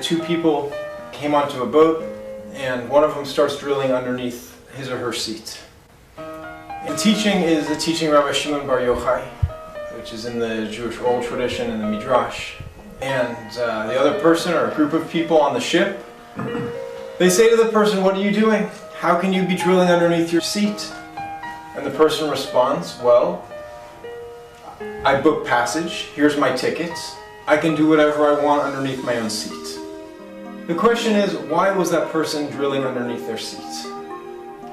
Two people came onto a boat, and one of them starts drilling underneath his or her seat. The teaching is the teaching of Rabbi Shimon Bar Yochai, which is in the Jewish oral tradition and the Midrash. And the other person, or a group of people on the ship, they say to the person, "What are you doing? How can you be drilling underneath your seat?" And the person responds, "Well, I booked passage, here's my ticket, I can do whatever I want underneath my own seat." The question is, why was that person drilling underneath their seat?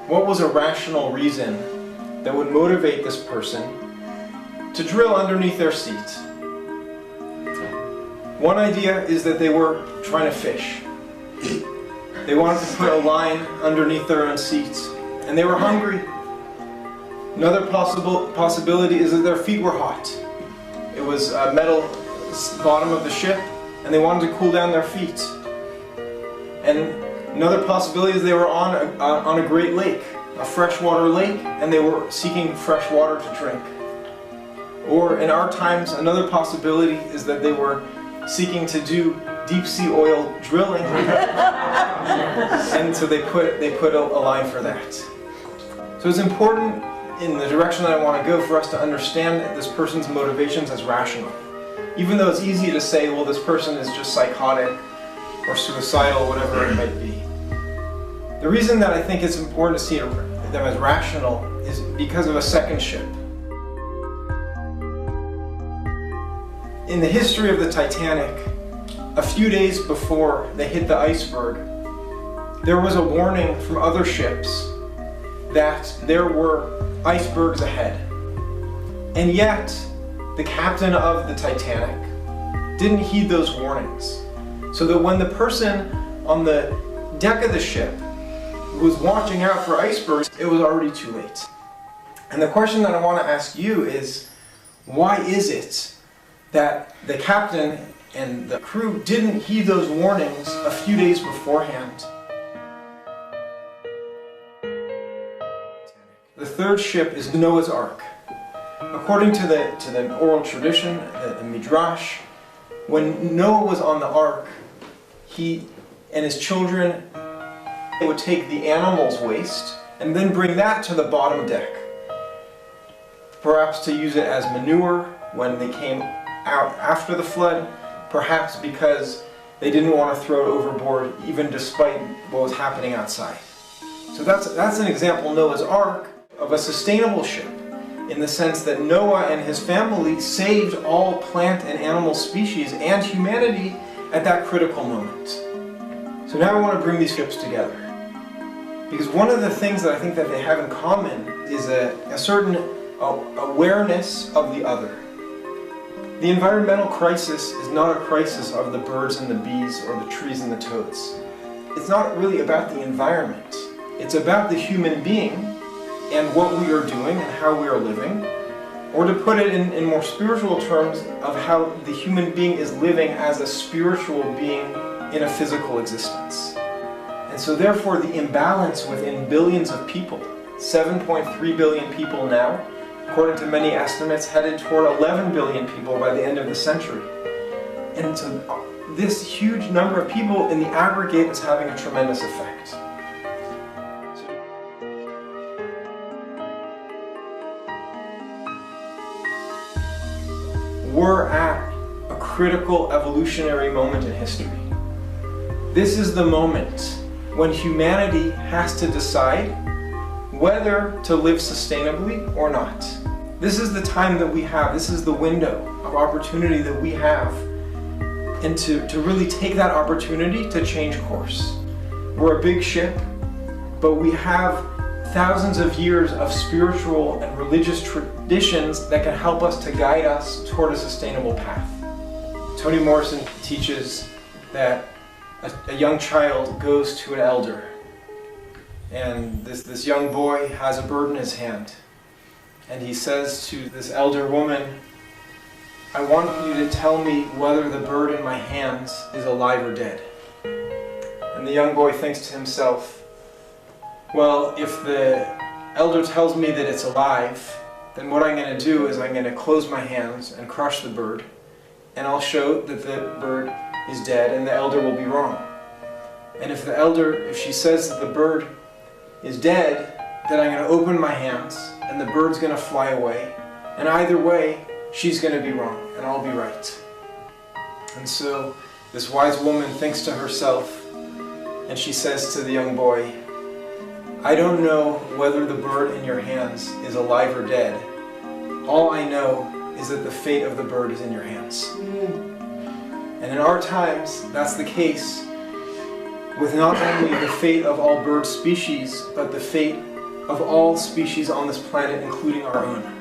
What was a rational reason that would motivate this person to drill underneath their seat? One idea is that they were trying to fish. They wanted to put a line underneath their own seats, and they were hungry. Another possibility is that their feet were hot. It was a metal bottom of the ship, and they wanted to cool down their feet. And another possibility is they were on a great lake, a freshwater lake, and they were seeking fresh water to drink. Or in our times, another possibility is that they were seeking to do deep sea oil drilling, and so they put a line for that. So it's important, in the direction that I want to go, for us to understand this person's motivations as rational. Even though it's easy to say, well, this person is just psychotic or suicidal, whatever it might be. The reason that I think it's important to see them as rational is because of a second ship. In the history of the Titanic, a few days before they hit the iceberg, there was a warning from other ships that there were icebergs ahead. And yet, the captain of the Titanic didn't heed those warnings. So that when the person on the deck of the ship was watching out for icebergs, it was already too late. And the question that I want to ask you is, why is it that the captain and the crew didn't heed those warnings a few days beforehand? The third ship is Noah's Ark. According to the oral tradition, the Midrash, when Noah was on the ark, he and his children would take the animal's waste and then bring that to the bottom deck, perhaps to use it as manure when they came out after the flood, perhaps because they didn't want to throw it overboard even despite what was happening outside. So that's an example, Noah's Ark, of a sustainable ship, in the sense that Noah and his family saved all plant and animal species and humanity at that critical moment. So now I want to bring these ships together, because one of the things that I think that they have in common is a certain awareness of the other. The environmental crisis is not a crisis of the birds and the bees or the trees and the toads. It's not really about the environment. It's about the human being and what we are doing and how we are living, or to put it in more spiritual terms, of how the human being is living as a spiritual being in a physical existence. And so therefore the imbalance within billions of people, 7.3 billion people now, according to many estimates, headed toward 11 billion people by the end of the century. And so this huge number of people in the aggregate is having a tremendous effect. We're at a critical evolutionary moment in history. This is the moment when humanity has to decide whether to live sustainably or not. This is the time that we have, this is the window of opportunity that we have, and to really take that opportunity to change course. We're a big ship, but we have thousands of years of spiritual and religious traditions that can help us to guide us toward a sustainable path. Toni Morrison teaches that a young child goes to an elder, and this young boy has a bird in his hand, and he says to this elder woman, "I want you to tell me whether the bird in my hands is alive or dead." And the young boy thinks to himself, well, if the elder tells me that it's alive, then what I'm going to do is I'm going to close my hands and crush the bird, and I'll show that the bird is dead and the elder will be wrong. And if she says that the bird is dead, then I'm going to open my hands and the bird's going to fly away. And either way, she's going to be wrong and I'll be right. And so this wise woman thinks to herself, and she says to the young boy, I don't know whether the bird in your hands is alive or dead. All I know is that the fate of the bird is in your hands. And in our times, that's the case with not only the fate of all bird species, but the fate of all species on this planet, including our own.